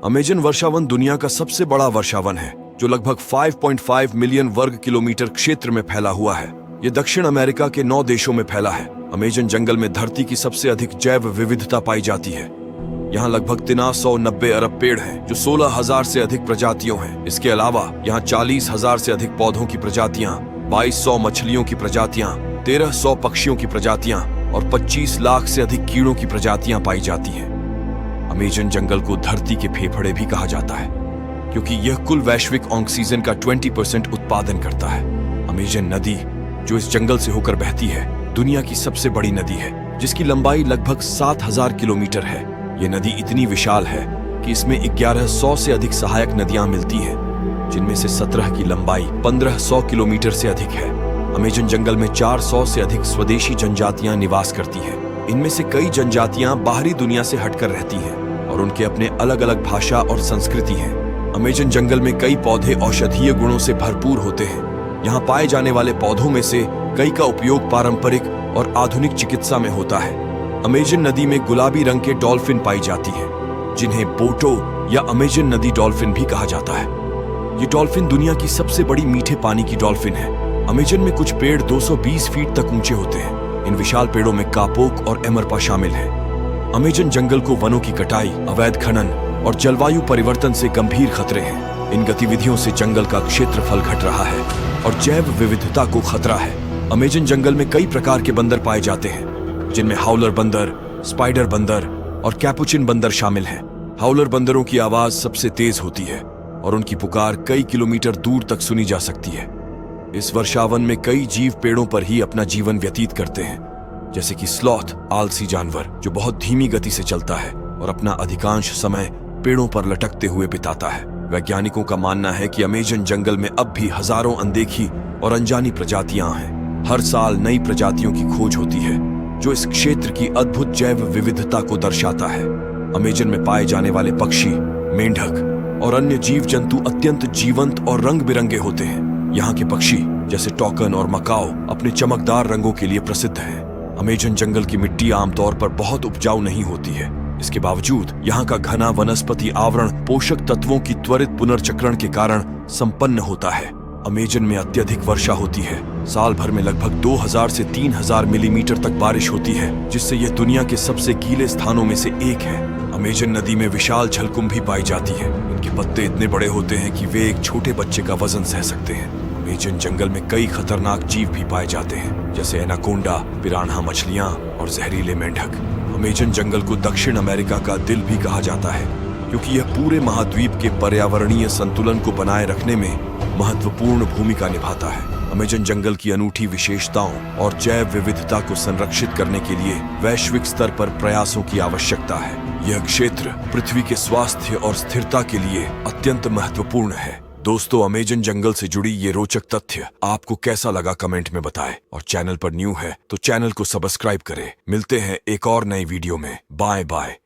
Amazon वर्षावन दुनिया का सबसे बड़ा वर्षावन है जो लगभग 5.5 मिलियन वर्ग किलोमीटर क्षेत्र में फैला हुआ है। ये दक्षिण अमेरिका के 9 देशों में फैला है। अमेजन जंगल में धरती की सबसे अधिक जैव विविधता पाई जाती है। यहाँ लगभग 390 अरब पेड़ हैं, जो 16,000 से अधिक प्रजातियों हैं। इसके अलावा यहाँ 40,000 से अधिक पौधों की प्रजातियां, 2200 मछलियों की प्रजातियां, 1300 पक्षियों की प्रजातियां और 25 लाख से अधिक कीड़ों की प्रजातियां पाई जाती हैं। अमेजन जंगल को धरती के फेफड़े भी कहा जाता है, क्योंकि यह कुल वैश्विक ऑक्सीजन का 20% उत्पादन करता है। अमेजन नदी, जो इस जंगल से होकर बहती है, दुनिया की सबसे बड़ी नदी है, जिसकी लंबाई लगभग 7,000 किलोमीटर है। यह नदी इतनी विशाल है कि इसमें 1100 से अधिक सहायक नदियां मिलती हैं, जिनमें से 17 की लंबाई 1500 किलोमीटर से अधिक है। अमेजन जंगल में 400 से अधिक स्वदेशी जनजातियां निवास करती हैं। इनमें से कई जनजातियां बाहरी दुनिया से हटकर रहती हैं और उनके अपने अलग अलग भाषा और संस्कृति है। अमेजन जंगल में कई पौधे औषधीय गुणों से भरपूर होते हैं। यहाँ पाए जाने वाले पौधों में से कई का उपयोग पारंपरिक और आधुनिक चिकित्सा में होता है। अमेजन नदी में गुलाबी रंग के डॉल्फिन पाई जाती है, जिन्हें बोटो या अमेजन नदी डॉल्फिन भी कहा जाता है। ये डॉल्फिन दुनिया की सबसे बड़ी मीठे पानी की डॉल्फिन है। अमेजन में कुछ पेड़ 220 फीट तक ऊंचे होते हैं। इन विशाल पेड़ों में कापोक और एमरपा शामिल है। अमेजन जंगल को वनों की कटाई, अवैध खनन और जलवायु परिवर्तन से गंभीर खतरे हैं। इन गतिविधियों से जंगल का क्षेत्रफल घट रहा है और जैव विविधता को खतरा है। अमेजन जंगल में कई प्रकार के बंदर पाए जाते हैं, जिनमें हाउलर बंदर, स्पाइडर बंदर और कैपुचिन बंदर शामिल हैं। हाउलर बंदरों की आवाज सबसे तेज होती है और उनकी पुकार कई किलोमीटर दूर तक सुनी जा सकती है। इस वर्षावन में कई जीव पेड़ों पर ही अपना जीवन व्यतीत करते हैं, जैसे कि स्लॉथ, आलसी जानवर, जो बहुत धीमी गति से चलता है और अपना अधिकांश समय पेड़ों पर लटकते हुए बिताता है। वैज्ञानिकों का मानना है कि अमेजन जंगल में अब भी हजारों अनदेखी और अनजानी प्रजातियां हैं। हर साल नई प्रजातियों की खोज होती है, जो इस क्षेत्र की अद्भुत जैव विविधता को दर्शाता है। अमेजन में पाए जाने वाले पक्षी, मेंढक और अन्य जीव जंतु अत्यंत जीवंत और रंग बिरंगे होते हैं। यहाँ के पक्षी जैसे टॉकन और मकाओ अपने चमकदार रंगों के लिए प्रसिद्ध हैं। अमेजन जंगल की मिट्टी आमतौर पर बहुत उपजाऊ नहीं होती है। इसके बावजूद यहाँ का घना वनस्पति आवरण पोषक तत्वों की त्वरित पुनर्चक्रण के कारण संपन्न होता है। अमेजन में अत्यधिक वर्षा होती है। साल भर में लगभग 2000 से 3000 मिलीमीटर तक बारिश होती है, जिससे यह दुनिया के सबसे गीले स्थानों में से एक है। अमेजन नदी में विशाल जलकुंभी पाई जाती है। इनके पत्ते इतने बड़े होते हैं कि वे एक छोटे बच्चे का वजन सह सकते हैं। अमेजन जंगल में कई खतरनाक जीव भी पाए जाते हैं, जैसे एनाकोंडा, पिरान्हा मछलियां और जहरीले मेंढक। अमेजन जंगल को दक्षिण अमेरिका का दिल भी कहा जाता है, क्योंकि यह पूरे महाद्वीप के पर्यावरणीय संतुलन को बनाए रखने में महत्वपूर्ण भूमिका निभाता है। अमेजन जंगल की अनूठी विशेषताओं और जैव विविधता को संरक्षित करने के लिए वैश्विक स्तर पर प्रयासों की आवश्यकता है। यह क्षेत्र पृथ्वी के स्वास्थ्य और स्थिरता के लिए अत्यंत महत्वपूर्ण है। दोस्तों, अमेजन जंगल से जुड़ी ये रोचक तथ्य आपको कैसा लगा कमेंट में बताएं, और चैनल पर न्यू है तो चैनल को सब्सक्राइब करें। मिलते हैं एक और नई वीडियो में। Bye bye.